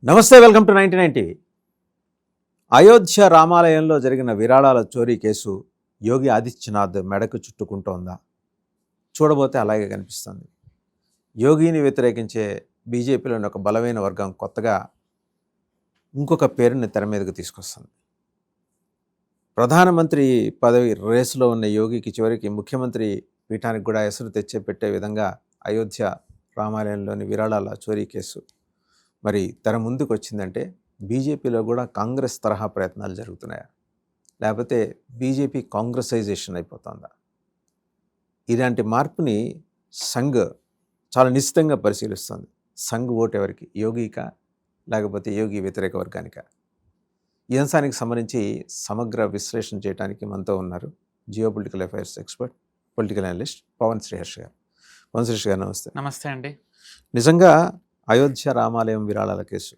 నమస్తే, welcome to 99 TV. Ayodhya రామాలయంలో జరిగిన విరాళాల చోరీ కేసు యోగి ఆదిత్యనాథ్ మెడకు చుట్టుకుంటోందా? చూడబోతే అలాగే కనిపిస్తుంది. యోగిని వ్యతిరేకించే బీజేపీలోని ఒక బలమైన వర్గం కొత్తగా ఇంకొక పేరుని తెర మీదకు తీసుకొస్తుంది. ప్రధానమంత్రి పదవి రేసులో ఉన్న యోగికి చివరికి ముఖ్యమంత్రి పీఠానికి కూడా ఎసరు పెట్టే విధంగా అయోధ్య రామాలయంలోని విరాళాల చోరీ కేసు మరి తెర ముందుకు వచ్చిందంటే బీజేపీలో కూడా కాంగ్రెస్ తరహా ప్రయత్నాలు జరుగుతున్నాయా, లేకపోతే బీజేపీ కాంగ్రెసైజేషన్ అయిపోతుందా? ఇలాంటి మార్పుని సంఘ్ చాలా నిశ్చితంగా పరిశీలిస్తుంది. సంఘ్ ఓటు ఎవరికి, యోగికా లేకపోతే యోగి వ్యతిరేక వర్గానికా? ఈ అంశానికి సంబంధించి సమగ్ర విశ్లేషణ చేయడానికి మనతో ఉన్నారు geopolitical affairs expert, political analyst Pavan Sriharsh గారు. పవన్ శ్రీహర్ష్ గారు నమస్తే. నమస్తే అండి. నిజంగా అయోధ్య రామాలయం విరాళాల కేసు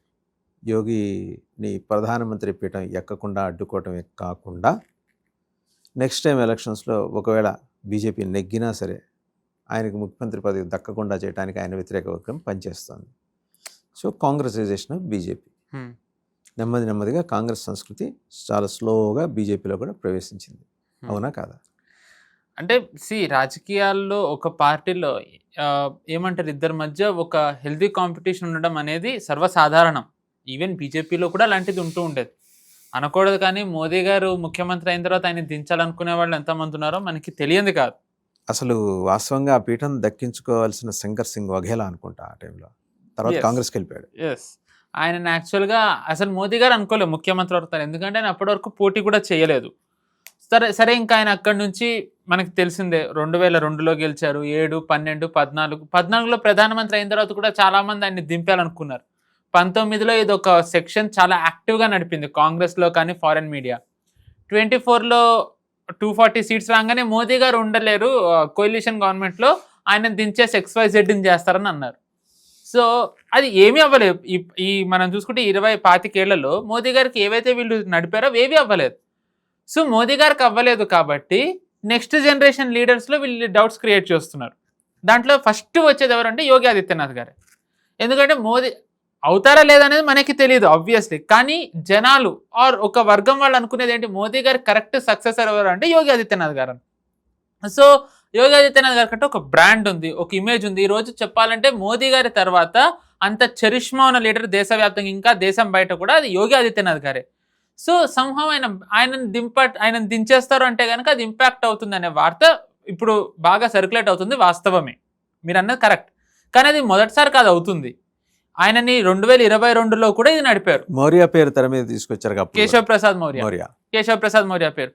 యోగిని ప్రధానమంత్రి పీఠం ఎక్కకుండా అడ్డుకోవటమే కాకుండా నెక్స్ట్ టైం ఎలక్షన్స్లో ఒకవేళ బీజేపీ నెగ్గినా సరే ఆయనకు ముఖ్యమంత్రి పదవి దక్కకుండా చేయడానికి ఆయన వ్యతిరేక వర్గం పనిచేస్తుంది. సో కాంగ్రెసైజేషన్ ఆఫ్ బీజేపీ నెమ్మదిగా కాంగ్రెస్ సంస్కృతి చాలా స్లోగా బీజేపీలో కూడా ప్రవేశించింది. అవునా కాదా? అంటే రాజకీయాల్లో ఒక పార్టీలో ఏమంటారు, ఇద్దరి మధ్య ఒక హెల్తీ కాంపిటీషన్ ఉండడం అనేది సర్వసాధారణం. ఈవెన్ బీజేపీలో కూడా అలాంటిది ఉంటూ ఉండేది అనకూడదు. కానీ మోదీ గారు ముఖ్యమంత్రి అయిన తర్వాత ఆయన దించాలనుకునే వాళ్ళు ఎంతమంది ఉన్నారో మనకి తెలియంది కాదు. అసలు వాస్తవంగా ఆ పీఠం దక్కించుకోవాల్సిన శంకర్ సింగ్ వఘేలా అనుకుంటా ఆ టైంలో, తర్వాత కాంగ్రెస్కి వెళ్ళిపోయాడు. ఆయన యాక్చువల్గా అసలు మోదీ గారు అనుకోలేదు ముఖ్యమంత్రి అవుతారు, ఎందుకంటే ఆయన అప్పటి వరకు పోటీ కూడా చేయలేదు. సరే ఇంకా ఆయన అక్కడి నుంచి మనకి తెలిసిందే 2002లో గెలిచారు, 7, 12, 14లో ప్రధానమంత్రి అయిన తర్వాత కూడా చాలామంది ఆయన్ని దింపాలనుకున్నారు. 19లో ఇది ఒక సెక్షన్ చాలా యాక్టివ్గా నడిపింది కాంగ్రెస్లో కానీ ఫారెన్ మీడియా. 24లో 240 సీట్స్ రాగానే మోదీ గారు ఉండలేరు కోalition గవర్నమెంట్లో, ఆయన దించేసి XYZని చేస్తారని అన్నారు. సో అది ఏమీ అవ్వలేదు. ఈ మనం చూసుకుంటే 25 ఏళ్లలో మోదీ గారికి ఏవైతే వీళ్ళు నడిపారో ఏవీ అవ్వలేదు. సో మోదీ గారికి అవ్వలేదు కాబట్టి నెక్స్ట్ జనరేషన్ లీడర్స్లో వీళ్ళు డౌట్స్ క్రియేట్ చేస్తున్నారు. దాంట్లో ఫస్ట్ వచ్చేది ఎవరంటే యోగి ఆదిత్యనాథ్ గారు. ఎందుకంటే మోదీ అవుతారా లేదనేది మనకి తెలియదు ఆబ్వియస్లీ, కానీ జనాలు ఆర్ ఒక వర్గం వాళ్ళు అనుకునేది ఏంటి, మోదీ గారి కరెక్ట్ సక్సెసర్ ఎవరు అంటే యోగి ఆదిత్యనాథ్ గారు. సో యోగి ఆదిత్యనాథ్ గారి కంటే ఒక బ్రాండ్ ఉంది, ఒక ఇమేజ్ ఉంది. ఈరోజు చెప్పాలంటే మోదీ గారి తర్వాత అంత చరిష్మా ఉన్న లీడర్ దేశవ్యాప్తంగా ఇంకా దేశం బయట కూడా అది యోగి ఆదిత్యనాథ్ గారే. సో సంహం ఆయనను దించేస్తారు అంటే కనుక అది ఇంపాక్ట్ అవుతుంది అనే వార్త ఇప్పుడు బాగా సర్క్యులేట్ అవుతుంది. వాస్తవమే, మీరు అన్నది కరెక్ట్. కానీ అది మొదటిసారి కాదు అవుతుంది. ఆయనని 2022లో కూడా ఇది నడిపారు. మౌర్య పేరు తెర మీద తీసుకొచ్చారు, కేశవ్ ప్రసాద్ మౌర్య పేరు.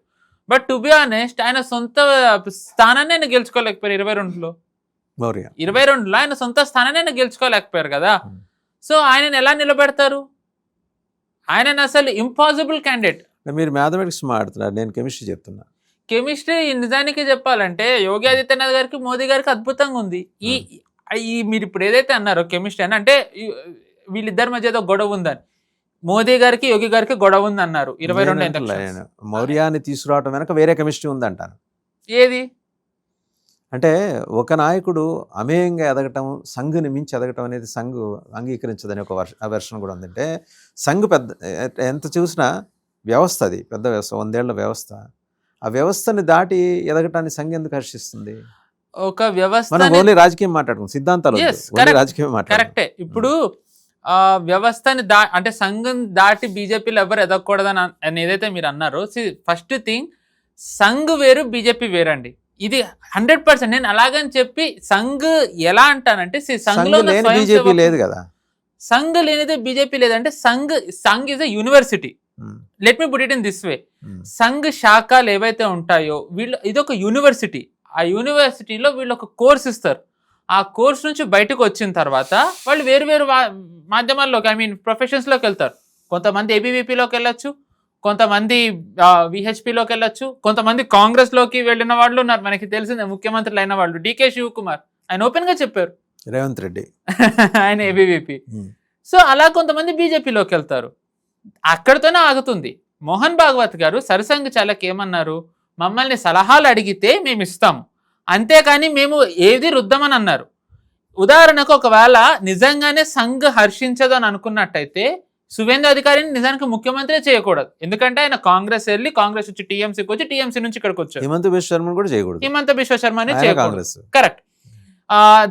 బట్ టు బి ఆనెస్ట్ ఆయన సొంత స్థానాన్ని ఆయన గెలుచుకోలేకపోయారు. 22లో ఆయన సొంత స్థానాన్ని ఆయన గెలుచుకోలేకపోయారు కదా. సో ఆయనను ఎలా నిలబెడతారు? ఆయన అసలు ఇంపాసిబుల్ క్యాండిడేట్. మీరు మ్యాథమెటిక్స్ మాట్లాడుతున్నారు, నేను కెమిస్ట్రీ చెప్తున్నా. కెమిస్ట్రీ నిజానికి చెప్పాలంటే యోగి ఆదిత్యనాథ్ గారికి మోదీ గారికి అద్భుతంగా ఉంది. ఈ మీరు ఇప్పుడు ఏదైతే అన్నారో కెమిస్ట్రీ అని, అంటే వీళ్ళిద్దరి మధ్య ఏదో గొడవ ఉందని, మోదీ గారికి యోగి గారికి గొడవ ఉంది అన్నారు 22. మౌర్యాన్ని తీసుకురావడం వెనక వేరే కెమిస్ట్రీ ఉందంటాను. ఏది అంటే ఒక నాయకుడు అమేయంగా ఎదగటం, సంఘుని మించి ఎదగటం అనేది సంఘు అంగీకరించదని ఒక వెర్షన్ కూడా ఉందంటే, సంఘు పెద్ద ఎంత చూసినా వ్యవస్థ, అది పెద్ద వ్యవస్థ, 100 ఏళ్ల వ్యవస్థ. ఆ వ్యవస్థని దాటి ఎదగటాన్ని సంఘ ఎందుకు హర్షిస్తుంది? ఒక వ్యవస్థ, మనం ఓన్లీ రాజకీయం మాట్లాడుకుంటాం, సిద్ధాంతాలు రాజకీయం కరెక్టే. ఇప్పుడు వ్యవస్థని అంటే సంఘం దాటి బీజేపీలో ఎవరు ఎదగకూడదని ఏదైతే మీరు అన్నారో, ఫస్ట్ థింగ్ సంఘ్ వేరు బీజేపీ వేరండి. ఇది 100%. నేను అలాగని చెప్పి సంఘ్ ఎలా అంటానంటే, సంఘ్లో బీజేపీ లేదు కదా, సంఘ్ లేనిదే బీజేపీ లేదంటే Sangh is a university. Let me put it in this way. Sangh శాఖలు ఏవైతే ఉంటాయో వీళ్ళు ఇదొక యూనివర్సిటీ. ఆ యూనివర్సిటీలో వీళ్ళు ఒక కోర్స్ ఇస్తారు. ఆ కోర్స్ నుంచి బయటకు వచ్చిన తర్వాత వాళ్ళు వేరు మాధ్యమాల్లోకి ప్రొఫెషన్స్లోకి వెళ్తారు. కొంతమంది ఏబీవీపీలోకి వెళ్ళొచ్చు, కొంతమంది విహెచ్పిలోకి వెళ్ళొచ్చు, కొంతమంది కాంగ్రెస్లోకి వెళ్ళిన వాళ్ళు ఉన్నారు. మనకి తెలిసిందే ముఖ్యమంత్రులు అయిన వాళ్ళు. డికే శివకుమార్ ఆయన ఓపెన్ గా చెప్పారు, రేవంత్ రెడ్డి ఆయన ఏబీవీపీ. సో అలా కొంతమంది బీజేపీలోకి వెళ్తారు. అక్కడితోనే ఆగుతుంది. మోహన్ భాగవత్ గారు సరసంఘ్ చాలక్ ఏమన్నారు, మమ్మల్ని సలహాలు అడిగితే మేము ఇస్తాము, అంతేకాని మేము ఏది రుద్దమని అన్నారు. ఉదాహరణకు ఒకవేళ నిజంగానే సంఘ్ హర్షించదు అని అనుకున్నట్టయితే సువేంద్ర అధికారిని నిజానికి ముఖ్యమంత్రి చేయకూడదు. ఎందుకంటే ఆయన కాంగ్రెస్ వెళ్ళి కాంగ్రెస్ వచ్చి టీఎంసీకి వచ్చి టీఎంసీ నుంచి ఇక్కడికి వచ్చారు. హిమంత బిశ్వ శర్మను కూడా చేయకూడదు. హిమంత బిశ్వ శర్మని ఆయన చేయకూడదు. కాంగ్రెస్. కరెక్ట్.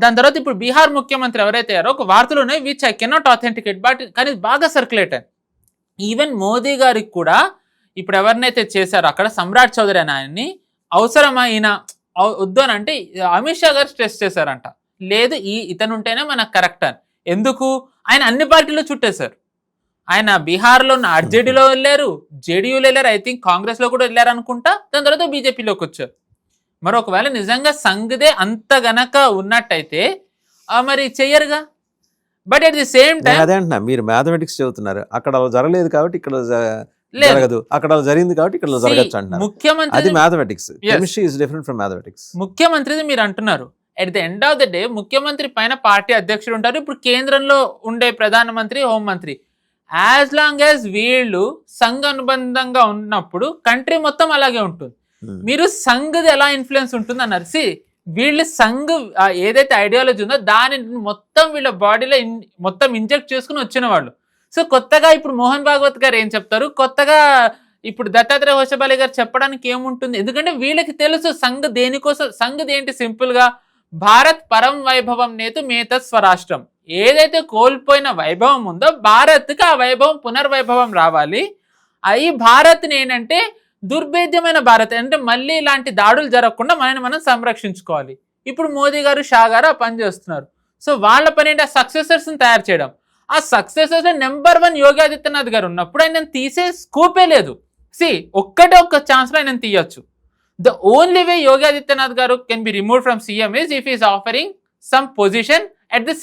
దాని తర్వాత ఇప్పుడు బీహార్ ముఖ్యమంత్రి ఎవరైతే అయ్యారో ఒక వార్తలు ఉన్నాయి which I cannot authenticate, but కానీ బాగా సర్క్యులేట్ అయ్యాయి. ఈవెన్ మోదీ గారికి కూడా ఇప్పుడు ఎవరినైతే చేశారో అక్కడ సమ్రాట్ చౌదరి అని ఆయన్ని అవసరమైన వద్దు అని అంటే అమిత్ షా గారు స్ట్రెస్ చేశారంట, లేదు ఇతను ఉంటేనే మనకు కరెక్ట్ అని. ఎందుకు? ఆయన అన్ని పార్టీలో చుట్టేశారు. ఆయన బీహార్లో ఉన్న ఆర్జేడీలో వెళ్ళారు, జేడీయూలో వెళ్ళారు, ఐ థింక్ కాంగ్రెస్లో కూడా వెళ్ళారు అనుకుంటా, దాని తర్వాత బీజేపీలోకి వచ్చారు. మరి ఒకవేళ నిజంగా సంఘదే అంత గనక ఉన్నట్టయితే మరి చెయ్యరుగా. But at the same time అదే అంటున్నా, మీరు మ్యాథమెటిక్స్ చదువుతున్నారు, అక్కడ అలా జరగలేదు కాబట్టి ఇక్కడ జరగదు, అక్కడ అలా జరిగింది కాబట్టి ఇక్కడ జరగచ్చు అంటున్నారు. ముఖ్యమంత్రి అది mathematics. Chemistry is different from mathematics. ముఖ్యమంత్రిది మీరు అంటున్నారు. At the end of the day ముఖ్యమంత్రి పైన పార్టీ అధ్యక్షుడు ఉంటారు. ఇప్పుడు కేంద్రంలో ఉండే ప్రధానమంత్రి, హోంమంత్రి. యాజ్ లాంగ్ యాజ్ వీళ్ళు సంఘ్ అనుబంధంగా ఉన్నప్పుడు కంట్రీ మొత్తం అలాగే ఉంటుంది. మీరు సంఘది ఎలా ఇన్ఫ్లుయెన్స్ ఉంటుంది అన్నారు. వీళ్ళు సంఘ్ ఏదైతే ఐడియాలజీ ఉందో దాని మొత్తం వీళ్ళ బాడీలో మొత్తం ఇంజెక్ట్ చేసుకుని వచ్చిన వాళ్ళు. సో కొత్తగా ఇప్పుడు మోహన్ భాగవత్ గారు ఏం చెప్తారు, కొత్తగా ఇప్పుడు దత్తాత్రేయ హోషబాలి గారు చెప్పడానికి ఏముంటుంది? ఎందుకంటే వీళ్ళకి తెలుసు సంఘ్ దేనికోసం. సంఘ్ ఏంటి? సింపుల్ గా భారత్ పరం వైభవం నేతు మేతత్ స్వరాష్ట్రం. ఏదైతే కోల్పోయిన వైభవం ఉందో భారత్కి ఆ వైభవం పునర్వైభవం రావాలి. ఈ భారత్ని ఏంటంటే దుర్భేద్యమైన భారత్ అంటే మళ్ళీ ఇలాంటి దాడులు జరగకుండా మనం సంరక్షించుకోవాలి. ఇప్పుడు మోదీ గారు, షా గారు ఆ పని చేస్తున్నారు. సో వాళ్ళ పని ఏంటి? ఆ సక్సెసర్స్ తయారు చేయడం. ఆ సక్సెసర్స్ నెంబర్ 1 యోగి ఆదిత్యనాథ్ గారు ఉన్నప్పుడు ఆయన తీసే స్కోపే లేదు. ఒక్క ఛాన్స్ లో ఆయన తీయొచ్చు. The only way Yogi Adityanath గారు can be remove from CM is if is offering some position at the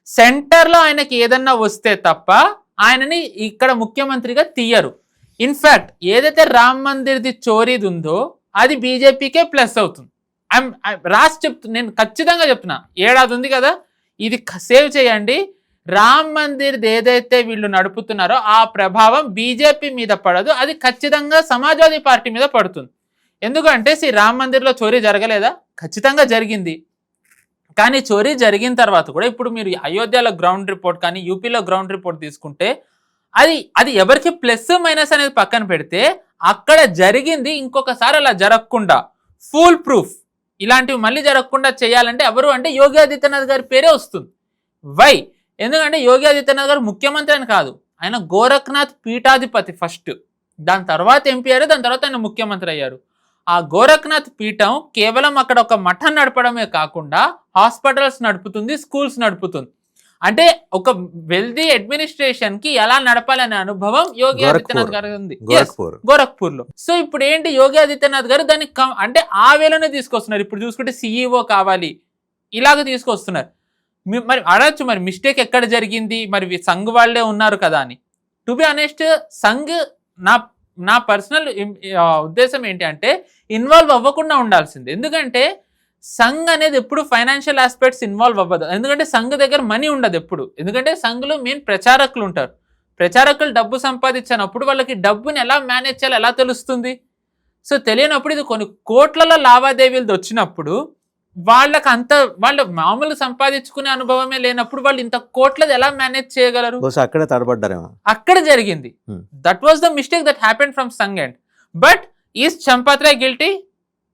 centre లో ఆయనకి ఏదన్నా వస్తే తప్ప ఆయనని ఇక్కడ ముఖ్యమంత్రిగా తీయరు. ఇన్ఫాక్ట్ ఏదైతే రామ్ మందిర్ది చోరీది ఉందో అది బీజేపీకే ప్లస్ అవుతుంది. నేను ఖచ్చితంగా చెప్తున్నా, ఏడాది ఉంది కదా, ఇది సేవ్ చేయండి. రామ్ మందిర్ ఏదైతే వీళ్ళు నడుపుతున్నారో ఆ ప్రభావం బీజేపీ మీద పడదు, అది ఖచ్చితంగా సమాజ్వాదీ పార్టీ మీద పడుతుంది. ఎందుకంటే రామ్ మందిర్లో చోరీ జరగలేదా? ఖచ్చితంగా జరిగింది. కానీ చోరీ జరిగిన తర్వాత కూడా ఇప్పుడు మీరు అయోధ్యలో గ్రౌండ్ రిపోర్ట్ కానీ యూపీలో గ్రౌండ్ రిపోర్ట్ తీసుకుంటే అది ఎవరికి ప్లస్ మైనస్ అనేది పక్కన పెడితే అక్కడ జరిగింది ఇంకొకసారి అలా జరగకుండా ఫుల్ ప్రూఫ్ ఇలాంటివి మళ్ళీ జరగకుండా చేయాలంటే ఎవరు అంటే యోగి ఆదిత్యనాథ్ గారి పేరే వస్తుంది. వై? ఎందుకంటే యోగి ఆదిత్యనాథ్ గారు ముఖ్యమంత్రి అని కాదు, ఆయన గోరఖ్నాథ్ పీఠాధిపతి ఫస్ట్, దాని తర్వాత ఎంపీ అయ్యారు, దాని తర్వాత ఆయన ముఖ్యమంత్రి అయ్యారు. ఆ గోరఖ్నాథ్ పీఠం కేవలం అక్కడ ఒక మఠం నడపడమే కాకుండా హాస్పిటల్స్ నడుపుతుంది, స్కూల్స్ నడుపుతుంది. అంటే ఒక వెల్దీ అడ్మినిస్ట్రేషన్ కి ఎలా నడపాలనే అనుభవం యోగి ఆదిత్యనాథ్ గారు ఉంది గోరఖ్పూర్ లో. సో ఇప్పుడు ఏంటి, యోగి ఆదిత్యనాథ్ గారు దాన్ని అంటే ఆ వేలోనే తీసుకొస్తున్నారు. ఇప్పుడు చూసుకుంటే సిఈఓ కావాలి ఇలాగ తీసుకొస్తున్నారు. మరి అడగచ్చు, మరి మిస్టేక్ ఎక్కడ జరిగింది, మరి సంఘ్ వాళ్ళే ఉన్నారు కదా అని. టు బి ఆనెస్ట్, సంఘ్ నా పర్సనల్ ఉద్దేశం ఏంటి అంటే ఇన్వాల్వ్ అవ్వకుండా ఉండాల్సింది. ఎందుకంటే సంఘ్ అనేది ఎప్పుడు ఫైనాన్షియల్ ఆస్పెక్ట్స్ ఇన్వాల్వ్ అవ్వదు. ఎందుకంటే సంఘ్ దగ్గర మనీ ఉండదు ఎప్పుడు. ఎందుకంటే సంఘ్లో మెయిన్ ప్రచారకులు ఉంటారు. ప్రచారకులు డబ్బు సంపాదించినప్పుడు వాళ్ళకి డబ్బుని ఎలా మేనేజ్ చేయాలో ఎలా తెలుస్తుంది? సో తెలియనప్పుడు ఇది కొన్ని కోట్లలో లావాదేవీలు వచ్చినప్పుడు వాళ్ళు మామూలు సంపాదించుకునే అనుభవమే లేనప్పుడు వాళ్ళు ఇంత కోట్లది ఎలా మేనేజ్ చేయగలరు? అక్కడే తడబడ్డారేమో. అక్కడ జరిగింది. That was the mistake that happened from Sangh end. But is చంపాత్రే guilty?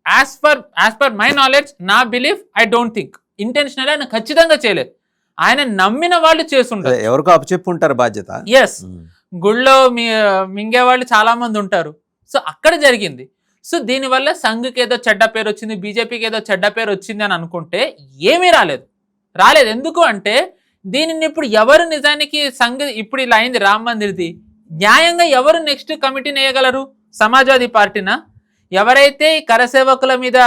As per my knowledge, నా belief, I don't think intentional ఆయన ఖచ్చితంగా చేయలేదు. ఆయన నమ్మిన వాళ్ళు చేస్తుంటారు, ఎవరికో అప్పచెప్పుంటారు బాధ్యత. ఎస్, గుళ్ళో మింగే వాళ్ళు చాలా మంది ఉంటారు. సో అక్కడ జరిగింది. సో దీనివల్ల సంఘ్కి ఏదో చెడ్డ పేరు వచ్చింది, బీజేపీకి ఏదో చెడ్డ పేరు వచ్చింది అని అనుకుంటే ఏమీ రాలేదు. ఎందుకు అంటే దీనిని ఇప్పుడు ఎవరు నిజానికి సంఘ్ ఇప్పుడు ఇలా అయింది రామ్ మందిర్ది, న్యాయంగా ఎవరు నెక్స్ట్ కమిటీని వేయగలరు? సమాజ్వాదీ పార్టీనా? ఎవరైతే కరసేవకుల మీద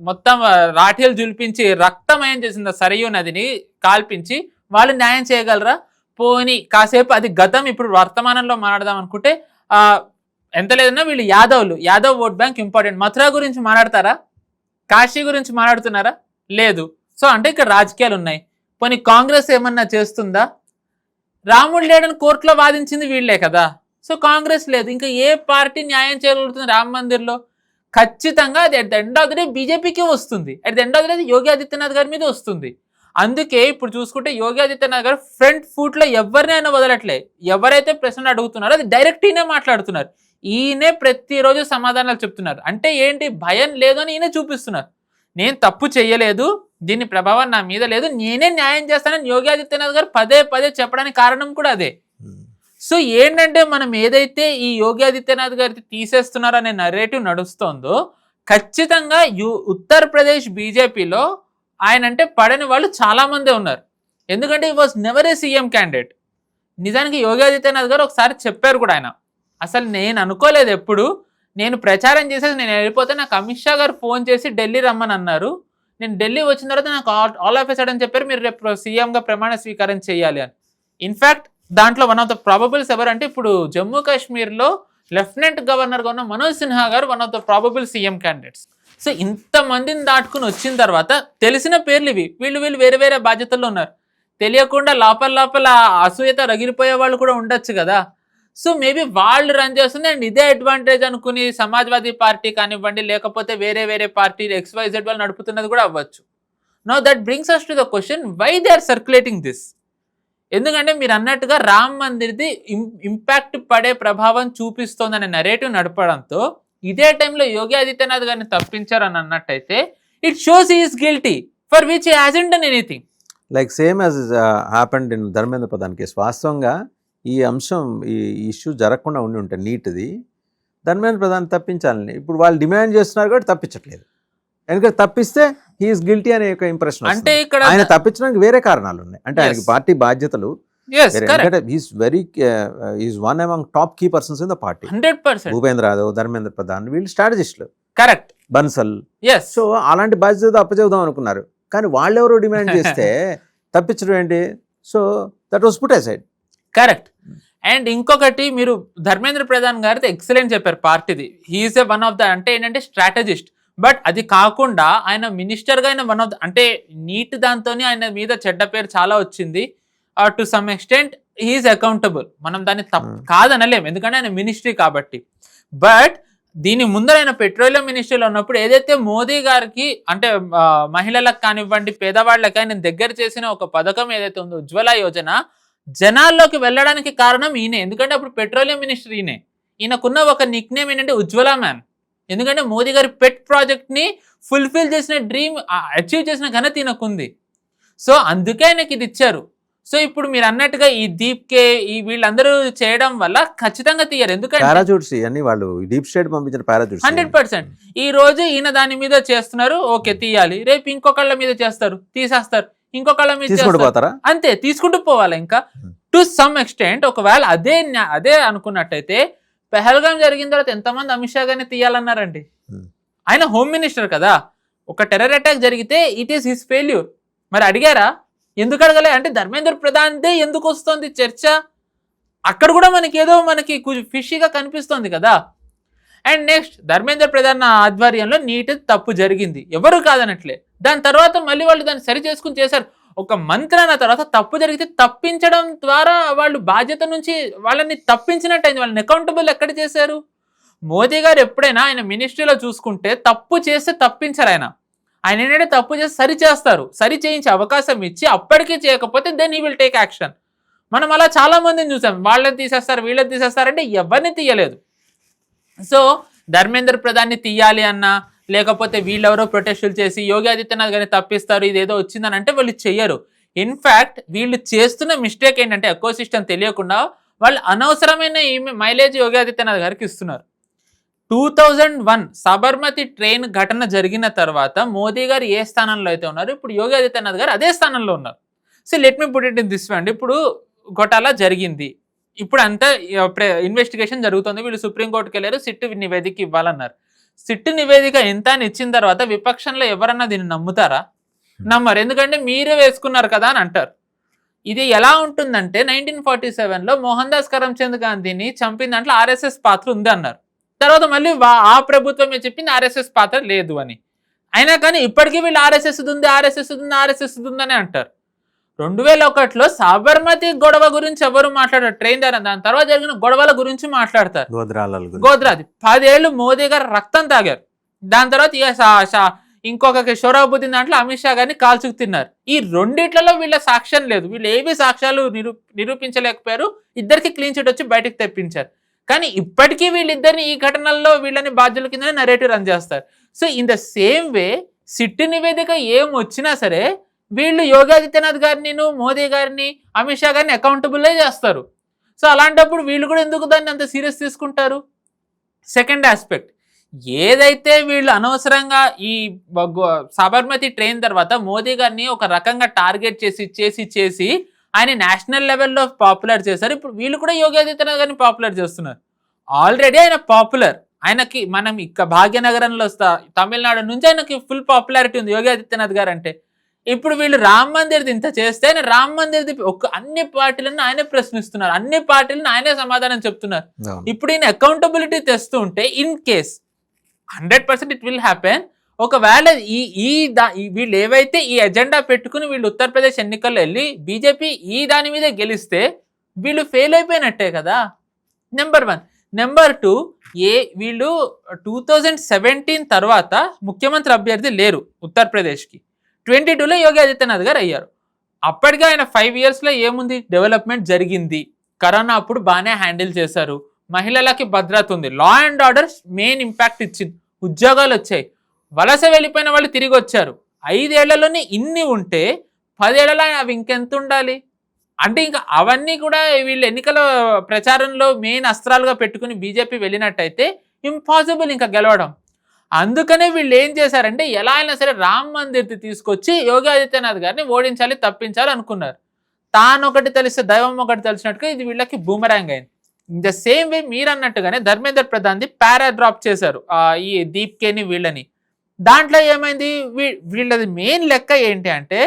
మొత్తం రాఠీలు జుల్పించి రక్తమయం చేసిందో సరయూ నదిని కాల్పించి వాళ్ళు న్యాయం చేయగలరా? పోని కాసేపు అది గతం, ఇప్పుడు వర్తమానంలో మాట్లాడదాం అనుకుంటే ఎంత లేదన్నా వీళ్ళు Yadav vote bank important. Mathura గురించి మాట్లాడతారా? కాశీ గురించి మాట్లాడుతున్నారా? లేదు. సో అంటే ఇక్కడ రాజకీయాలు ఉన్నాయి. పోనీ కాంగ్రెస్ ఏమన్నా చేస్తుందా? రాముడు లేడని కోర్టులో వాదించింది వీళ్లే కదా. సో కాంగ్రెస్ లేదు, ఇంకా ఏ పార్టీ న్యాయం చేయగలుగుతుంది రామ్ మందిర్లో? ఖచ్చితంగా అది at the end of the day బీజేపీకి వస్తుంది, at the end of the day Yogi Adityanath గారి మీద వస్తుంది. అందుకే ఇప్పుడు చూసుకుంటే యోగి ఆదిత్యనాథ్ గారు ఫ్రంట్ ఫుట్ లో ఎవరినైనా వదలట్లే. ఎవరైతే ప్రశ్నలు అడుగుతున్నారో అది డైరెక్ట్ ఈయనే మాట్లాడుతున్నారు. ఈయనే ప్రతిరోజు సమాధానాలు చెప్తున్నారు. అంటే ఏంటి, భయం లేదు అని ఈయన చూపిస్తున్నారు. నేను తప్పు చెయ్యలేదు, దీని ప్రభావం నా మీద లేదు, నేనే న్యాయం చేస్తానని యోగి ఆదిత్యనాథ్ గారు పదే పదే చెప్పడానికి కారణం కూడా అదే. సో ఏంటంటే మనం ఏదైతే ఈ యోగి ఆదిత్యనాథ్ గారికి తీసేస్తున్నారో అనే నరేటివ్ నడుస్తోందో, ఖచ్చితంగా ఉత్తరప్రదేశ్ బీజేపీలో ఆయన అంటే పడని వాళ్ళు చాలా మందే ఉన్నారు. ఎందుకంటే ఈ was never A CM candidate. నిజానికి యోగి ఆదిత్యనాథ్ గారు ఒకసారి చెప్పారు కూడా, ఆయన అసలు నేను అనుకోలేదు, ఎప్పుడు నేను ప్రచారం చేసేసి నేను వెళ్ళిపోతే నాకు అమిత్ షా గారు ఫోన్ చేసి ఢిల్లీ రమ్మని అన్నారు. నేను ఢిల్లీ వచ్చిన తర్వాత నాకు ఆల్ ఆఫ్ ఎ సడన్ చెప్పారు మీరు రేపు సీఎంగా ప్రమాణ స్వీకారం చేయాలి అని. ఇన్ఫ్యాక్ట్ దాంట్లో వన్ ఆఫ్ ద ప్రాబబుల్స్ ఎవరంటే ఇప్పుడు జమ్మూ కాశ్మీర్లో లెఫ్టినెంట్ గవర్నర్గా ఉన్న మనోజ్ సిన్హా గారు one of the probable CM candidates. So ఇంతమందిని దాటుకుని వచ్చిన తర్వాత తెలిసిన పేర్లు ఇవి, వీళ్ళు వేరే వేరే బాధ్యతల్లో ఉన్నారు. తెలియకుండా లోపల అసూయత రగిలిపోయే వాళ్ళు కూడా ఉండొచ్చు కదా. సో మేబీ వాళ్ళు రన్ చేస్తుంది అండ్ ఇదే అడ్వాంటేజ్ అనుకుని సమాజ్వాదీ పార్టీ కానివ్వండి, లేకపోతే వేరే పార్టీ XYZ వాళ్ళు నడుపుతున్నది కూడా అవ్వచ్చు. Now that brings us to the question, why they are circulating this? ఎందుకంటే మీరు అన్నట్టుగా రామ్ మందిర్ది ఇంపాక్ట్ పడే ప్రభావం చూపిస్తోందనే నరేటివ్ నడపడంతో ఇదే టైంలో యోగి ఆదిత్యనాథ్ గారిని తప్పించారని అన్నట్టయితే it shows he is guilty for which he hasn't done anything. Like same as happened in Dharmendra Pradhan case. వాస్తవంగా ఈ అంశం, ఈ ఇష్యూ జరగకుండా ఉండి ఉంటే నీట్ది, ధర్మేంద్ర ప్రధాన్ తప్పించాలని ఇప్పుడు వాళ్ళు డిమాండ్ చేస్తున్నారు కాబట్టి తప్పించట్లేదు. ఎందుకంటే తప్పిస్తే హీఈస్ గిల్టీ అనే ఒక ఇంప్రెషన్. అంటే ఇక్కడ ఆయన తప్పించడానికి వేరే కారణాలు ఉన్నాయి. అంటే ఆయనకి పార్టీ బాధ్యతలు, ఎందుకంటే he's one among top key persons in the party. 100%. Bhupendra Yadav, Dharmendra Pradhan వీళ్ళు స్ట్రాటజిస్టులు. కరెక్ట్. బన్సల్. ఎస్. సో అలాంటి బాధ్యత అప్పచెబుదాం అనుకున్నారు, కానీ వాళ్ళెవరో డిమాండ్ చేస్తే తప్పించడం ఏంటి? So that was put aside. Correct. And ఇంకొకటి, మీరు ధర్మేంద్ర ప్రధాన్ గారితో ఎక్సలెంట్ చెప్పారు పార్టీది. He's a one of the అంటే ఏంటంటే స్ట్రాటజిస్ట్. బట్ అది కాకుండా ఆయన మినిస్టర్గా ఆయన వన్ ఆఫ్ ద అంటే నీట్ దాంతోనే ఆయన మీద చెడ్డ పేరు చాలా వచ్చింది. To some extent he's accountable. మనం దాన్ని కాదనలేం, ఎందుకంటే ఆయన మినిస్ట్రీ కాబట్టి. బట్ దీని ముందర ఆయన పెట్రోలియం మినిస్ట్రీలో ఉన్నప్పుడు ఏదైతే మోదీ గారికి అంటే మహిళలకు కానివ్వండి, పేదవాళ్ళకి ఆయన దగ్గర చేసిన ఒక పథకం ఏదైతే ఉందో ఉజ్వల యోజన, జనాల్లోకి వెళ్ళడానికి కారణం ఈయనే. ఎందుకంటే అప్పుడు పెట్రోలియం మినిస్టర్ ఈయనే. ఈయనకున్న ఒక నిక్ నేమ్ ఏంటంటే ఉజ్వల మ్యాన్. ఎందుకంటే మోదీ గారి పెట్ ప్రాజెక్ట్ని ఫుల్ఫిల్ చేసిన డ్రీమ్ అచీవ్ చేసిన ఘనత ఈయనకుంది. సో అందుకే ఆయనకి ఇది ఇచ్చారు. సో ఇప్పుడు మీరు అన్నట్టుగా ఈ దీప్కే ఈ వీళ్ళందరూ చేయడం వల్ల ఖచ్చితంగా తీయరు. ఎందుకంటే పారాచూట్స్ అన్ని వాళ్ళు డీప్ స్టేట్ పంపించిన పారాచూట్స్ 100%. ఈ రోజు ఈయన దాని మీద చేస్తున్నారు, ఓకే తీయాలి. రేపు ఇంకొకళ్ళ మీద చేస్తారు, తీసేస్తారు. ఇంకొకళ్ళ మీద చేస్తారు, అంతే తీసుకుంటూ పోవాలి. ఇంకా టు సమ్ ఎక్స్టెంట్ ఒకవేళ అదే అనుకున్నట్టయితే పెహల్గాం జరిగిన తర్వాత ఎంతమంది అమిత్ షా గారిని తీయాలన్నారండి? ఆయన హోమ్ మినిస్టర్ కదా. ఒక టెర్రర్ అటాక్ జరిగితే ఇట్ ఈస్ హిస్ ఫెయిల్యూర్. మరి అడిగారా? ఎందుకు అడగలే? అంటే ధర్మేంద్ర ప్రధాన్దే ఎందుకు వస్తుంది చర్చ? అక్కడ కూడా మనకి ఫిషీగా కనిపిస్తోంది కదా. అండ్ నెక్స్ట్, ధర్మేంద్ర ప్రధాన్ ఆధ్వర్యంలో నీట్ తప్పు జరిగింది, ఎవరు కాదనట్లే. దాని తర్వాత మళ్ళీ వాళ్ళు దాన్ని సరి చేసుకుని చేశారు. ఒక మంత్రి అన్న తర్వాత తప్పు జరిగితే తప్పించడం ద్వారా వాళ్ళు బాధ్యత నుంచి వాళ్ళని తప్పించినట్టయింది. వాళ్ళని అకౌంటబుల్ ఎక్కడ చేశారు? మోదీ గారు ఎప్పుడైనా ఆయన మినిస్ట్రీలో చూసుకుంటే తప్పు చేస్తే తప్పించారు. ఆయన ఏంటంటే తప్పు చేసి సరి చేస్తారు, సరి చేయించే అవకాశం ఇచ్చి అప్పటికీ చేయకపోతే then he will take action. మనం అలా చాలా మందిని చూసాం, వాళ్ళని తీసేస్తారు వీళ్ళని తీసేస్తారంటే ఎవరిని తీయలేదు. సో ధర్మేంద్ర ప్రధాన్ని తీయాలి అన్నా, లేకపోతే వీళ్ళెవరో ప్రొటెస్టులు చేసి యోగి ఆదిత్యనాథ్ గారిని తప్పిస్తారు ఇదేదో వచ్చిందని అంటే వాళ్ళు చెయ్యరు. ఇన్ఫ్యాక్ట్ వీళ్ళు చేస్తున్న మిస్టేక్ ఏంటంటే ఎకో సిస్టమ్ తెలియకుండా వాళ్ళు అనవసరమైన మైలేజ్ యోగి ఆదిత్యనాథ్ గారికి ఇస్తున్నారు. 2001 సబర్మతి ట్రైన్ ఘటన జరిగిన తర్వాత మోదీ గారు ఏ స్థానంలో అయితే ఉన్నారు, ఇప్పుడు యోగి ఆదిత్యనాథ్ గారు అదే స్థానంలో ఉన్నారు. So let me put it in this way అండి. ఇప్పుడు ఘోటాలా జరిగింది, ఇప్పుడు అంతా ఇన్వెస్టిగేషన్ జరుగుతుంది, వీళ్ళు సుప్రీంకోర్టుకి వెళ్ళారు, సిట్ నివేదిక ఇవ్వాలన్నారు. సిట్ నివేదిక ఎంత అని ఇచ్చిన తర్వాత విపక్షంలో ఎవరన్నా దీన్ని నమ్ముతారా? నమ్మరు. ఎందుకంటే మీరే వేసుకున్నారు కదా అని అంటారు. ఇది ఎలా ఉంటుందంటే 1947లో మోహన్ దాస్ కరమ్చంద్ గాంధీని చంపిన దాంట్లో RSS పాత్ర ఉంది అన్నారు. తర్వాత మళ్ళీ ఆ ప్రభుత్వమే చెప్పింది RSS పాత్ర లేదు అని. అయినా కానీ ఇప్పటికీ వీళ్ళు RSS ఉంది అని అంటారు. 2001లో సాబర్మతి గొడవ గురించి ఎవరు మాట్లాడారు? ట్రైన్ ద్వారా దాని తర్వాత జరిగిన గొడవల గురించి మాట్లాడతారు. గోద్రాది 10 ఏళ్ళు మోదీ గారు రక్తం తాగారు. దాని తర్వాత ఇంకొక కిషోరాబుద్దీన్ దాంట్లో అమిత్ షా గారిని కాల్చుకు తిన్నారు. ఈ రెండిట్లలో వీళ్ళ సాక్ష్యం లేదు, వీళ్ళు ఏవి సాక్ష్యాలు నిరూపించలేకపోయారు. ఇద్దరికి క్లీన్ చిట్ వచ్చి బయటకు తెప్పించారు. కానీ ఇప్పటికీ వీళ్ళిద్దరిని ఈ ఘటనల్లో వీళ్ళని బాధ్యుల కింద నరేటివ్ రన్ చేస్తారు. So in the same way SIT నివేదిక ఏం వచ్చినా సరే వీళ్ళు యోగి ఆదిత్యనాథ్ గారిని, మోదీ గారిని, అమిత్ షా గారిని అకౌంటబుల్లే చేస్తారు. సో అలాంటప్పుడు వీళ్ళు కూడా ఎందుకు దాన్ని అంత సీరియస్ తీసుకుంటారు? సెకండ్ ఆస్పెక్ట్, ఏదైతే వీళ్ళు అనవసరంగా ఈ సబర్మతి ట్రైన్ తర్వాత మోదీ గారిని ఒక రకంగా టార్గెట్ చేసి ఆయన నేషనల్ లెవెల్లో పాపులర్ చేశారు. ఇప్పుడు వీళ్ళు కూడా యోగి ఆదిత్యనాథ్ గారిని పాపులర్ చేస్తున్నారు. ఆల్రెడీ ఆయన పాపులర్, ఆయనకి మనం భాగ్యనగరంలో తమిళనాడు నుంచి ఆయనకి ఫుల్ పాపులారిటీ ఉంది యోగి ఆదిత్యనాథ్ గారు అంటే. ఇప్పుడు వీళ్ళు రామ్ మందిర్ది ఇంత చేస్తే ఆయన రామ్ మందిర్ది అన్ని పార్టీలను ఆయనే ప్రశ్నిస్తున్నారు, అన్ని పార్టీలను ఆయనే సమాధానం చెప్తున్నారు. ఇప్పుడు ఈయన అకౌంటబిలిటీ తెస్తూ ఉంటే in case 100% it will happen. ఒకవేళ వీళ్ళు ఏవైతే ఈ ఎజెండా పెట్టుకుని వీళ్ళు ఉత్తరప్రదేశ్ ఎన్నికల్లో వెళ్ళి బీజేపీ ఈ దాని మీద గెలిస్తే వీళ్ళు ఫెయిల్ అయిపోయినట్టే కదా, నెంబర్ 1. నెంబర్ 2, వీళ్ళు 2017 తర్వాత ముఖ్యమంత్రి అభ్యర్థి లేరు ఉత్తరప్రదేశ్కి. 22లో యోగి ఆదిత్యనాథ్ గారు అయ్యారు. అప్పటికే ఆయన 5 yearsలో ఏముంది, డెవలప్మెంట్ జరిగింది. కరోనా అప్పుడు బాగానే హ్యాండిల్ చేశారు, మహిళలకి భద్రత ఉంది, law and order main impact ఇచ్చింది, ఉద్యోగాలు వచ్చాయి, వలస వెళ్ళిపోయిన వాళ్ళు తిరిగి వచ్చారు. 5 ఏళ్లలోనే ఇన్ని ఉంటే 10 ఏళ్లలో అవి ఇంకెంత ఉండాలి? అంటే ఇంకా అవన్నీ కూడా వీళ్ళు ఎన్నికల ప్రచారంలో మెయిన్ అస్త్రాలుగా పెట్టుకుని బీజేపీ వెళ్ళినట్టయితే ఇంపాసిబుల్ ఇంకా గెలవడం. అందుకనే వీళ్ళు ఏం చేశారంటే ఎలా అయినా సరే రామ్ మందిర్ని తీసుకొచ్చి యోగి ఆదిత్యనాథ్ గారిని ఓడించాలి, తప్పించాలి అనుకున్నారు. తాను ఒకటి తెలిస్తే దైవం ఒకటి తెలిసినట్టుగా ఇది వీళ్ళకి బూమరాంగ్ అయింది. ఇన్ ద సేమ్ వే మీరు అన్నట్టుగానే ధర్మేంద్ర ప్రధాన్ది పారాడ్రాప్ చేశారు ఈ దీప్కేని వీళ్ళని. దాంట్లో ఏమైంది, వీళ్ళది మెయిన్ లెక్క ఏంటి అంటే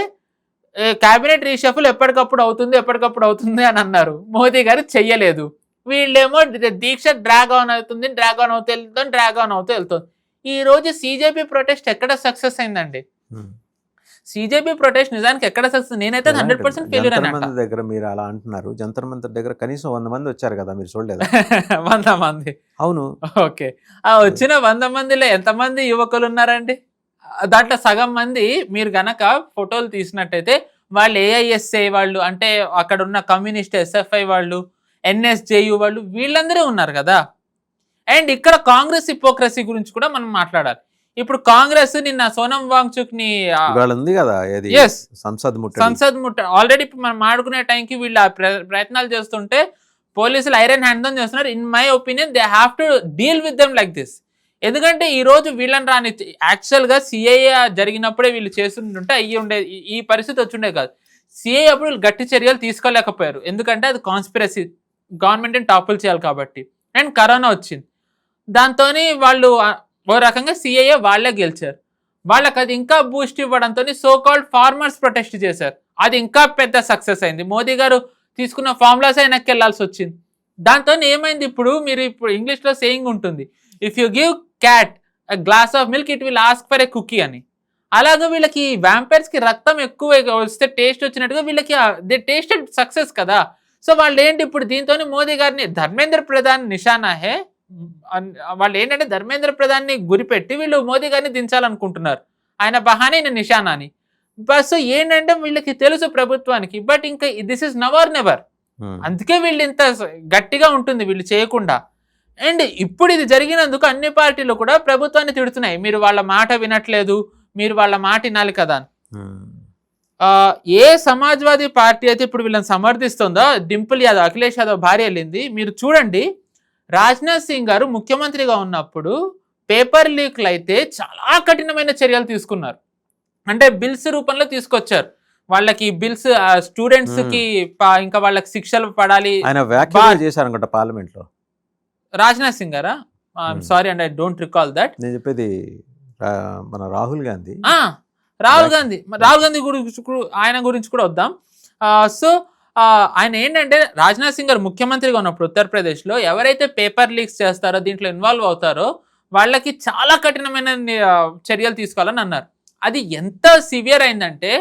క్యాబినెట్ రీషఫుల్ ఎప్పటికప్పుడు అవుతుంది అని అన్నారు. మోదీ గారు చెయ్యలేదు. వీళ్ళేమో దీక్ష డ్రాగ్ ఆన్ అవుతూ వెళ్తుంది. ఈ రోజు సీజేపీ ప్రొటెస్ట్ ఎక్కడ సక్సెస్ అయిందండి? సీజేపీ ప్రొటెస్ట్ నిజానికి ఎక్కడ సక్సెస్? నేనైతే 100% ఫెయిల్యూర్ అన్నమాట. దగ్గర మీరు అలా అంటున్నారు, జంతర్ మంతర్ దగ్గర కనీసం 100 మంది వచ్చారు కదా, మీరు చూడలేదా? 100 మంది. అవును, ఓకే. ఆ వచ్చిన 100 మందిలో ఎంతమంది యువకులు ఉన్నారండి? దాంట్లో సగం మంది మీరు గనక ఫోటోలు తీసినట్టయితే వాళ్ళు ఏఐఎస్ఐ వాళ్ళు, అంటే అక్కడ ఉన్న కమ్యూనిస్ట్ ఎస్ఎఫ్ఐ వాళ్ళు, ఎన్ఎస్జేయు వాళ్ళు, వీళ్ళందరూ ఉన్నారు కదా. అండ్ ఇక్కడ కాంగ్రెస్ హిపోక్రసీ గురించి కూడా మనం మాట్లాడాలి. ఇప్పుడు కాంగ్రెస్ నిన్న సోనం వాంగ్చుక్ ని ఉంది కదా, సంసద్ ముట్ట ఆల్రెడీ మనం మాడుకునే టైంకి వీళ్ళు ప్రయత్నాలు చేస్తుంటే పోలీసులు ఐరన్ హ్యాండ్ తో చేస్తున్నారు. In my opinion they have to deal with them like this. ఎందుకంటే ఈ రోజు వీళ్ళని రాని యాక్చువల్గా సిఐఏ జరిగినప్పుడే వీళ్ళు చేస్తుంటే ఈ పరిస్థితి వచ్చిండే కాదు. సిఐఏ అప్పుడు వీళ్ళు గట్టి చర్యలు తీసుకోలేకపోయారు, ఎందుకంటే అది కాన్స్పిరసీ, గవర్నమెంట్ని టాపుల్ చేయాలి కాబట్టి. అండ్ కరోనా వచ్చింది, దాంతో వాళ్ళు ఓ రకంగా సిఐఏ వాళ్ళే గెలిచారు. వాళ్ళకి అది ఇంకా బూస్ట్ ఇవ్వడంతో సో కాల్డ్ ఫార్మర్స్ ప్రొటెస్ట్ చేశారు, అది ఇంకా పెద్ద సక్సెస్ అయింది. మోదీ గారు తీసుకున్న ఫార్ములాస్ వెనక్కి వెళ్ళాల్సి వచ్చింది. దాంతో ఏమైంది, ఇప్పుడు ఇంగ్లీష్లో సేయింగ్ ఉంటుంది, if you give cat a glass of milk it will ask for a cookie అని. అలాగే వీళ్ళకి వ్యాంపైర్స్కి రక్తం ఎక్కువ వస్తే టేస్ట్ వచ్చినట్టుగా వీళ్ళకి దే టేస్టెడ్ సక్సెస్ కదా. సో వాళ్ళు ఏంటి ఇప్పుడు దీంతో మోదీ గారిని ధర్మేంద్ర ప్రధాన్ నిషానా హే, వాళ్ళు ఏంటంటే ధర్మేంద్ర ప్రధాన్ని గురిపెట్టి వీళ్ళు మోదీ గారిని దించాలనుకుంటున్నారు, ఆయన బహానే నిషానా అని. బస్ ఏంటంటే వీళ్ళకి తెలుసు ప్రభుత్వానికి, బట్ ఇంకా దిస్ ఇస్ నవర్ నెవర్. అందుకే వీళ్ళు ఇంత గట్టిగా ఉంటుంది వీళ్ళు చేయకుండా. అండ్ ఇప్పుడు ఇది జరిగినందుకు అన్ని పార్టీలు కూడా ప్రభుత్వాన్ని తిడుతున్నాయి, మీరు వాళ్ళ మాట వినట్లేదు, మీరు వాళ్ళ మాట వినాలి కదా అని. ఏ సమాజ్వాదీ పార్టీ అయితే ఇప్పుడు వీళ్ళని సమర్థిస్తుందో, డింపుల్ యాదవ్, అఖిలేష్ యాదవ్ భార్య వెళ్ళింది, మీరు చూడండి. రాజ్నాథ్ సింగ్ గారు ముఖ్యమంత్రిగా ఉన్నప్పుడు పేపర్ లీక్లు అయితే చాలా కఠినమైన చర్యలు తీసుకున్నారు, అంటే బిల్స్ రూపంలో తీసుకొచ్చారు. వాళ్ళకి బిల్స్ స్టూడెంట్స్ కి ఇంకా వాళ్ళకి శిక్షలు పడాలి. చేశారనుకుంటా పార్లమెంట్ లో రాజ్నాథ్ సింగ్ గారా? Sorry and I don't recall that. నేను చెప్పేది మన రాహుల్ గాంధీ ఆయన గురించి కూడా వద్దాం. సో ఆయన ఏంటంటే రాజ్నాథ్ సింగ్ గారు ముఖ్యమంత్రిగా ఉన్నప్పుడు ఉత్తరప్రదేశ్లో ఎవరైతే పేపర్ లీక్స్ చేస్తారో, దీంట్లో ఇన్వాల్వ్ అవుతారో వాళ్ళకి చాలా కఠినమైన చర్యలు తీసుకోవాలని అన్నారు. అది ఎంత సివియర్ అయిందంటే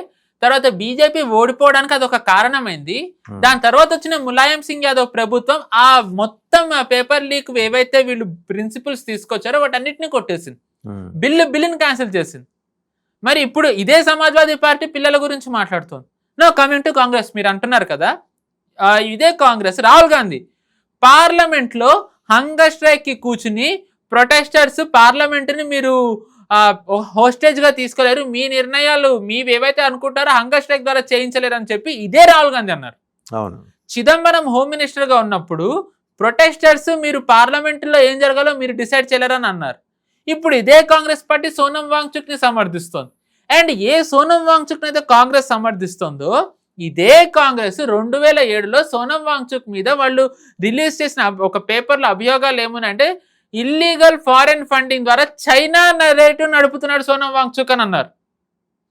తర్వాత బీజేపీ ఓడిపోవడానికి అది ఒక కారణమైంది. దాని తర్వాత వచ్చిన ములాయం సింగ్ యాదవ్ ప్రభుత్వం ఆ మొత్తం పేపర్ లీక్ ఏవైతే వీళ్ళు ప్రిన్సిపల్స్ తీసుకొచ్చారో వాటన్నిటిని కొట్టేసింది. బిల్లుని క్యాన్సిల్ చేసింది. మరి ఇప్పుడు ఇదే సమాజ్వాదీ పార్టీ పిల్లల గురించి మాట్లాడుతుంది. నో కమింగ్ టు కాంగ్రెస్, మీరు అంటున్నారు కదా, ఇదే కాంగ్రెస్ రాహుల్ గాంధీ పార్లమెంట్లో హంగర్ స్ట్రైక్ కి కూర్చుని ప్రొటెస్టర్స్ పార్లమెంటుని మీరు హోస్టేజ్ గా తీసుకోలేరు, మీ నిర్ణయాలు మీవి ఏవైతే అనుకుంటారో హంగర్ స్ట్రైక్ ద్వారా చేయించలేరు అని చెప్పి ఇదే రాహుల్ గాంధీ అన్నారు. అవును, చిదంబరం హోమ్ మినిస్టర్ గా ఉన్నప్పుడు ప్రొటెస్టర్స్ మీరు పార్లమెంట్ లో ఏం జరగాలో మీరు డిసైడ్ చేయలేరని అన్నారు. ఇప్పుడు ఇదే కాంగ్రెస్ పార్టీ సోనం వాంగ్చుక్ ని సమర్థిస్తోంది. అండ్ ఏ సోనం వాంగ్చుక్ అయితే కాంగ్రెస్ సమర్థిస్తుందో ఇదే కాంగ్రెస్ 2007లో సోనం వాంగ్చుక్ మీద వాళ్ళు రిలీజ్ చేసిన ఒక పేపర్లో అభియోగాలు ఏమునంటే ఇల్లీగల్ ఫారెన్ ఫండింగ్ ద్వారా చైనా నరేటివ్ నడుపుతున్నాడు సోనం వాంగ్చుక్ అని అన్నారు.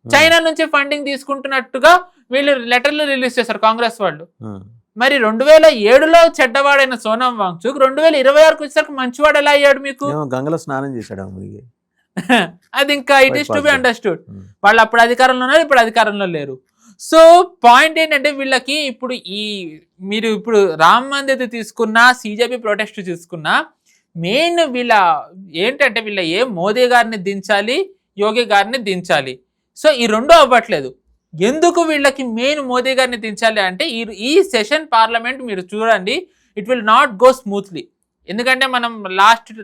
చైనా నుంచి ఫండింగ్ తీసుకుంటున్నట్టుగా వీళ్ళు లెటర్లు రిలీజ్ చేశారు కాంగ్రెస్ వాళ్ళు. మరి 2007లో చెడ్డవాడైన సోనం వాంగ్చుక్ 2026కి వచ్చేసరికి మంచివాడు ఎలా అయ్యాడు? మీకు గంగలో స్నానం చేశాడు. అది ఇంకా it is to be understood. వాళ్ళు అప్పుడు అధికారంలో ఉన్నారు, ఇప్పుడు అధికారంలో లేరు. సో పాయింట్ ఏంటంటే వీళ్ళకి ఇప్పుడు మీరు ఇప్పుడు రామ్ మందిర్ తీసుకున్నా, సిజేపీ ప్రొటెస్ట్ తీసుకున్నా, మెయిన్ వీళ్ళ ఏంటంటే వీళ్ళ మోదీ గారిని దించాలి, యోగి గారిని దించాలి. సో ఈ రెండు అవ్వట్లేదు. ఎందుకు వీళ్ళకి మెయిన్ మోదీ గారిని దించాలి అంటే ఈ సెషన్ పార్లమెంట్ మీరు చూడండి, it will not go smoothly. ఎందుకంటే మనం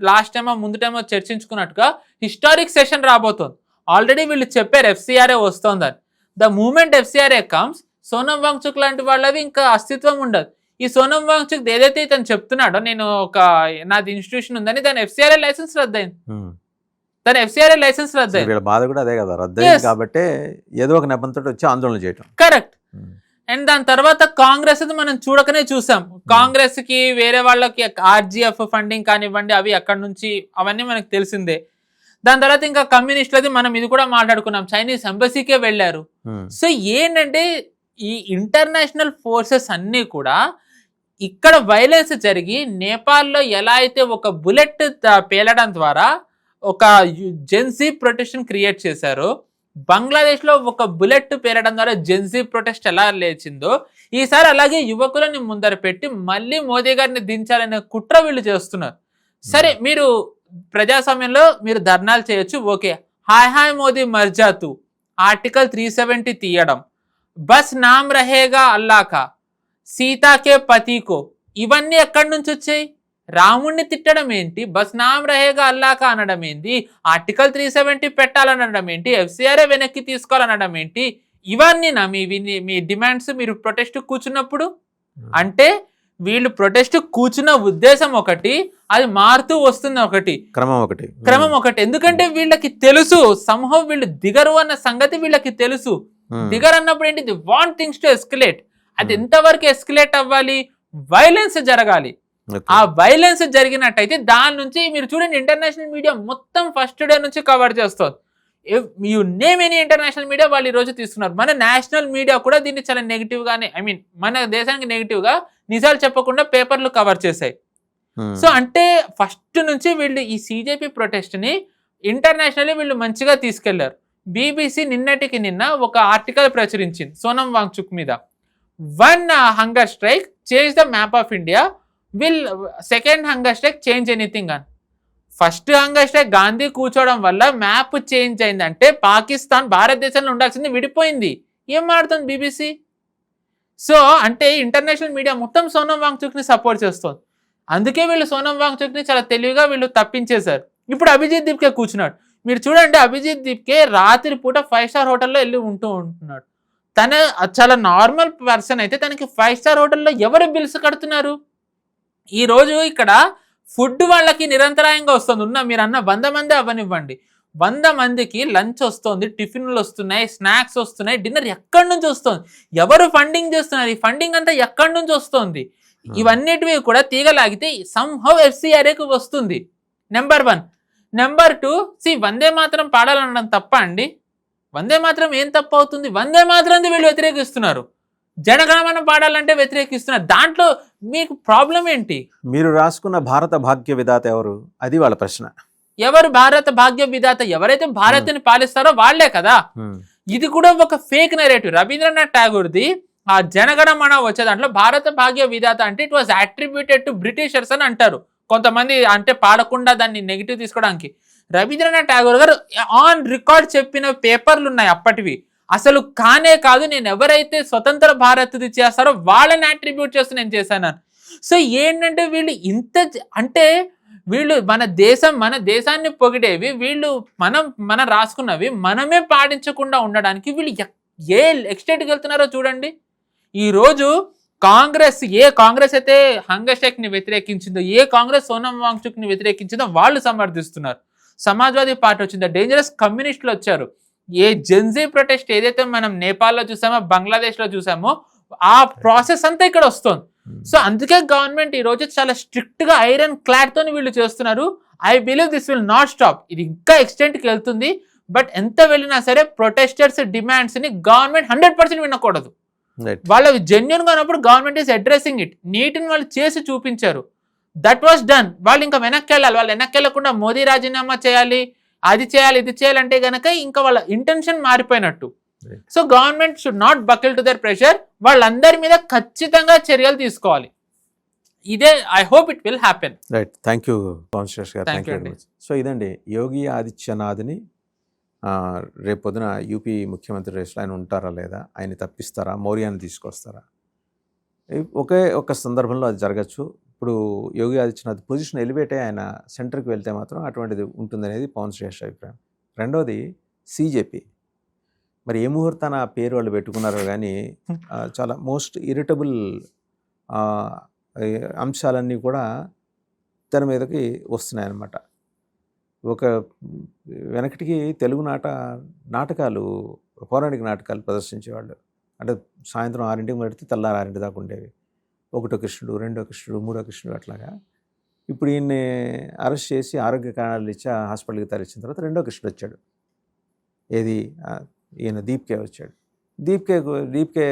లాస్ట్ టైమో ముందు టైమో చర్చించుకున్నట్టుగా హిస్టారిక్ సెషన్ రాబోతోంది. ఆల్రెడీ వీళ్ళు చెప్పారు FCRA వస్తోందని. The moment FCRA comes, Sonam Wangchuk లాంటి వాళ్ళవి ఇంకా అస్తిత్వం ఉండదు. ఈ సోనం వాంగ్చుక్ ఏదైతే ఇతను చెప్తున్నాడో నేను నాది ఇన్స్టిట్యూషన్ ఉందని దాని FCRA లైసెన్స్ రద్దయింది. దాని FCRA లైసెన్స్ రద్దయింది. బాధ కూడా అదే కదా, రద్దయింది కాబట్టి ఏదో ఒక నెపంతో వచ్చి ఆందోళన చేయటం. కరెక్ట్. అండ్ దాని తర్వాత కాంగ్రెస్ మనం చూడకనే చూసాం. కాంగ్రెస్ కి వేరే వాళ్ళకి RGF ఫండింగ్ కానివ్వండి, అవి అక్కడ నుంచి అవన్నీ మనకు తెలిసిందే. దాని తర్వాత ఇంకా కమ్యూనిస్టులది మనం ఇది కూడా మాట్లాడుకున్నాం, చైనీస్ ఎంబసీకే వెళ్ళారు. సో ఏంటంటే ఈ ఇంటర్నేషనల్ ఫోర్సెస్ అన్నీ కూడా ఇక్కడ వైలెన్స్ జరిగి నేపాల్లో ఎలా అయితే ఒక బుల్లెట్ పేలడం ద్వారా ఒక జెన్సీ ప్రొటెక్షన్ క్రియేట్ చేశారో, బంగ్లాదేశ్లో ఒక బుల్లెట్ పేరడం ద్వారా జెన్సీ ప్రొటెస్ట్ ఎలా లేచిందో, ఈసారి అలాగే యువకులని ముందర పెట్టి మళ్ళీ మోదీ గారిని దించాలనే కుట్ర వీళ్ళు చేస్తున్నారు. సరే, మీరు ప్రజాస్వామ్యంలో మీరు ధర్నాలు చేయొచ్చు, ఓకే. హాయ్ హాయ్ మోదీ మర్జాతు, ఆర్టికల్ 370 తీయడం, బస్ నామ్ రహేగా అల్లాకా, సీతాకే పతికో, ఇవన్నీ ఎక్కడి నుంచి వచ్చాయి? రాముణ్ణి తిట్టడం ఏంటి, బస్ నామ్ రహేగా అల్లాకా అనడం ఏంటి, ఆర్టికల్ 370 పెట్టాలనడం ఏంటి, FCRA వెనక్కి తీసుకోవాలనడం ఏంటి, ఇవన్నీ మీ డిమాండ్స్ మీరు ప్రొటెస్ట్ కూర్చున్నప్పుడు. అంటే వీళ్ళు ప్రొటెస్ట్ కూర్చున్న ఉద్దేశం ఒకటి, అది మారుతూ వస్తుంది ఒకటి, క్రమం ఒకటి. ఎందుకంటే వీళ్ళకి తెలుసు సంహవ్ వీళ్ళు దిగరు అన్న సంగతి వీళ్ళకి తెలుసు. దిగరు అన్నప్పుడు ఏంటి, the want things to escalate. అది ఎంతవరకు ఎస్కలేట్ అవ్వాలి? వైలెన్స్ జరగాలి. ఆ వైలెన్స్ జరిగినట్టయితే దాని నుంచి మీరు చూడండి, ఇంటర్నేషనల్ మీడియా మొత్తం ఫస్ట్ డే నుంచి కవర్ చేస్తుంది. You name any international media వాళ్ళు ఈ రోజు తీసుకున్నారు. మన నేషనల్ మీడియా కూడా దీన్ని చాలా నెగిటివ్ గానే, మన దేశానికి నెగిటివ్ గా నిజాలు చెప్పకుండా పేపర్లు కవర్ చేశాయి. సో అంటే ఫస్ట్ నుంచి వీళ్ళు ఈ సిజేపీ ప్రొటెస్ట్ ని ఇంటర్నేషనల్లీ వీళ్ళు మంచిగా తీసుకెళ్లారు. BBC నిన్నటికి నిన్న ఒక ఆర్టికల్ ప్రచురించింది సోనం వాంగ్చుక్ మీద. 1 hunger strike change the map of India, will second hunger strike change anything అని. ఫస్ట్ హంగర్ స్ట్రైక్ గాంధీ కూర్చోవడం వల్ల మ్యాప్ చేంజ్ అయిందంటే పాకిస్తాన్ భారతదేశంలో ఉండాల్సింది విడిపోయింది. ఏం మాడుతుంది BBC? సో అంటే ఇంటర్నేషనల్ మీడియా మొత్తం సోనం వాంగ్చుక్ ని సపోర్ట్ చేస్తుంది. అందుకే వీళ్ళు సోనం వాంగ్చుక్ ని చాలా తెలివిగా వీళ్ళు తప్పించేశారు. ఇప్పుడు అభిజిత్ దీప్కే కూర్చున్నాడు. మీరు చూడండి, అభిజిత్ దీప్కే రాత్రి పూట 5 స్టార్ హోటల్లో వెళ్ళి ఉంటున్నాడు. తన చాలా నార్మల్ పర్సన్ అయితే తనకి 5 స్టార్ హోటల్లో ఎవరు బిల్స్ కడుతున్నారు? ఈ రోజు ఇక్కడ ఫుడ్ వాళ్ళకి నిరంతరాయంగా వస్తుంది. మీరు అన్న 100 మంది అవ్వనివ్వండి, 100 మందికి లంచ్ వస్తుంది, టిఫిన్లు వస్తున్నాయి, స్నాక్స్ వస్తున్నాయి, డిన్నర్ ఎక్కడి నుంచి వస్తుంది? ఎవరు ఫండింగ్ చేస్తున్నారు? ఈ ఫండింగ్ అంతా ఎక్కడి నుంచి వస్తుంది? ఇవన్నిటివి కూడా తీగలాగితే సంహవ్ FCRAకు వస్తుంది. నెంబర్ 1. నెంబర్ 2, వందే మాత్రం పాడాలనడం తప్ప అండి? వందే మాత్రం ఏం తప్పు అవుతుంది? వందే మాత్రం వీళ్ళు వ్యతిరేకిస్తున్నారు. జనగణమన పాడాలంటే వ్యతిరేకిస్తున్నారు. దాంట్లో మీకు ప్రాబ్లం ఏంటి? మీరు రాసుకున్న భారత భాగ్య విధాత ఎవరు? అది వాళ్ళ ప్రశ్న. ఎవరు భారత భాగ్య విధాత? ఎవరైతే భారత్ని పాలిస్తారో వాళ్లే కదా. ఇది కూడా ఒక ఫేక్ నెరేటివ్. రవీంద్రనాథ్ ఠాగూర్ది ఆ జనగణమన వచ్చే దాంట్లో భారత భాగ్య విధాత అంటే it was attributed to Britishers అని అంటారు కొంతమంది, అంటే పాడకుండా దాన్ని నెగిటివ్ తీసుకోవడానికి. రవీంద్రనాథ్ ఠాగూర్ గారు ఆన్ రికార్డ్ చెప్పిన పేపర్లు ఉన్నాయి అప్పటివి. అసలు కానే కాదు, నేను ఎవరైతే స్వతంత్ర భారత్ది చేస్తారో వాళ్ళని అట్రిబ్యూట్ చేస్తూ నేను చేశాను. సో ఏంటంటే వీళ్ళు ఇంత అంటే వీళ్ళు మన దేశాన్ని పొగిడేవి వీళ్ళు మనం రాసుకున్నవి మనమే పాటించకుండా ఉండడానికి వీళ్ళు ఏ ఎక్స్టెంట్కి వెళ్తున్నారో చూడండి. ఈరోజు ఏ కాంగ్రెస్ అయితే హంగర్ షేక్ ని వ్యతిరేకించిందో, ఏ కాంగ్రెస్ సోనం వాంగ్చుక్ ని వ్యతిరేకించిందో వాళ్ళు సమర్థిస్తున్నారు. సమాజ్వాదీ పార్టీ వచ్చిందో, డేంజరస్ కమ్యూనిస్టులు వచ్చారు. ఏ జెన్జీ ప్రొటెస్ట్ ఏదైతే మనం నేపాల్లో చూసామో, బంగ్లాదేశ్లో చూసామో, ఆ ప్రాసెస్ అంతా ఇక్కడ వస్తుంది. సో అందుకే గవర్నమెంట్ ఈ రోజు చాలా స్ట్రిక్ట్ గా ఐరన్ క్లాడ్ తోని వీళ్ళు చేస్తున్నారు. I believe this will not stop. ఇది ఇంకా ఎక్స్టెంట్ కి వెళ్తుంది. బట్ ఎంత వెళ్ళినా సరే ప్రొటెస్టర్స్ డిమాండ్స్ ని గవర్నమెంట్ 100% వినకూడదు. వాళ్ళవి జెన్యున్ గా ఉన్నప్పుడు గవర్నమెంట్ ఈస్ అడ్రెసింగ్ ఇట్. నీటిని వాళ్ళు చేసి చూపించారు. That was done. వాళ్ళు ఇంకా వెనక్కి వెళ్ళాలి. వాళ్ళు వెనక్కి వెళ్ళకుండా మోదీ రాజీనామా చేయాలి, అది చేయాలి, ఇది చేయాలంటే గనక ఇంకా వాళ్ళ ఇంటెన్షన్ మారిపోయినట్టు. So government should not buckle to their pressure. వాళ్ళందరి మీద ఖచ్చితంగా చర్యలు తీసుకోవాలి. ఇదే I hope it will happen. Right, thank you Pavan Shresh garu. Thank you అండి. సో ఇదండి యోగి ఆదిత్యనాథ్ని రేపొద్దున యూపీ ముఖ్యమంత్రి రేసులో ఆయన ఉంటారా లేదా, ఆయన తప్పిస్తారా, మౌర్యాన్ని తీసుకొస్తారా, ఒక సందర్భంలో అది జరగచ్చు. ఇప్పుడు యోగి ఆదిత్యనాథ్ పొజిషన్ ఎలివేట్ అయ్యి ఆయన సెంటర్కి వెళ్తే మాత్రం అటువంటిది ఉంటుందనేది పవన్ శ్రేష్ అభిప్రాయం. రెండోది సిజేపీ. మరి ఏ ముహూర్తాన ఆ పేరు వాళ్ళు పెట్టుకున్నారో కానీ చాలా మోస్ట్ ఇరిటబుల్ అంశాలన్నీ కూడా తెర మీదకి వస్తున్నాయి అన్నమాట. ఒక వెనకటికి తెలుగు నాటకాలు, పౌరాణిక నాటకాలు ప్రదర్శించేవాళ్ళు. అంటే సాయంత్రం 6ంటికి పెడితే తెల్లారి 6 దాకా ఉండేవి. 1 కృష్ణుడు, 2 కృష్ణుడు, 3 కృష్ణుడు అట్లాగా. ఇప్పుడు ఈయన్ని అరెస్ట్ చేసి ఆరోగ్య కారణాలు ఇచ్చి హాస్పిటల్కి తరలించిన తర్వాత 2వ కృష్ణుడు వచ్చాడు. ఏది ఈయన దీప్కే వచ్చాడు. దీప్కే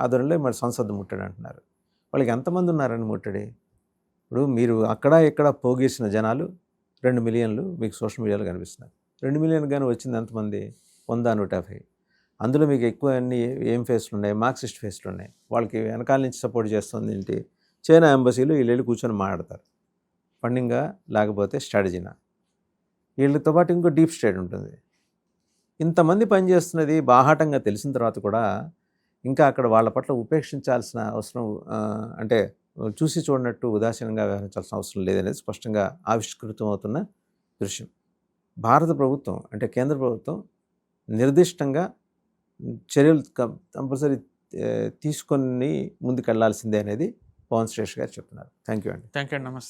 ఆధ్వర్యంలో మరి సంసద్ ముట్టాడు అంటున్నారు. వాళ్ళకి ఎంతమంది ఉన్నారని ముట్టడి? ఇప్పుడు మీరు అక్కడ ఇక్కడ పోగేసిన జనాలు 2 మిలియన్లు మీకు సోషల్ మీడియాలో కనిపిస్తున్నారు. 2 మిలియన్ కానీ వచ్చింది ఎంతమంది? 100, 150. అందులో మీకు ఎక్కువ అన్ని ఏం ఫేస్లు ఉన్నాయి? మార్క్సిస్ట్ ఫేస్లు ఉన్నాయి. వాళ్ళకి వెనకాల నుంచి సపోర్ట్ చేస్తుంది ఏంటి? చైనా ఎంబసీలు వీళ్ళు వెళ్ళి కూర్చొని మాట్లాడతారు. ఫండింగా లేకపోతే స్ట్రాటజీనా? వీళ్ళతో పాటు ఇంకో డీప్ స్టేట్ ఉంటుంది. ఇంతమంది పనిచేస్తున్నది బాహాటంగా తెలిసిన తర్వాత కూడా ఇంకా అక్కడ వాళ్ళ పట్ల ఉపేక్షించాల్సిన అవసరం, అంటే చూసి చూడనట్టు ఉదాసీనంగా వ్యవహరించాల్సిన అవసరం లేదనేది స్పష్టంగా ఆవిష్కృతం అవుతున్న దృశ్యం. భారత ప్రభుత్వం అంటే కేంద్ర ప్రభుత్వం నిర్దిష్టంగా చర్యలు కంపల్సరీ తీసుకొని ముందుకెళ్లాల్సిందే అనేది పవన్ శ్రేష్ గారు చెప్తున్నారు. థ్యాంక్ యూ అండి. Thank you. నమస్తే.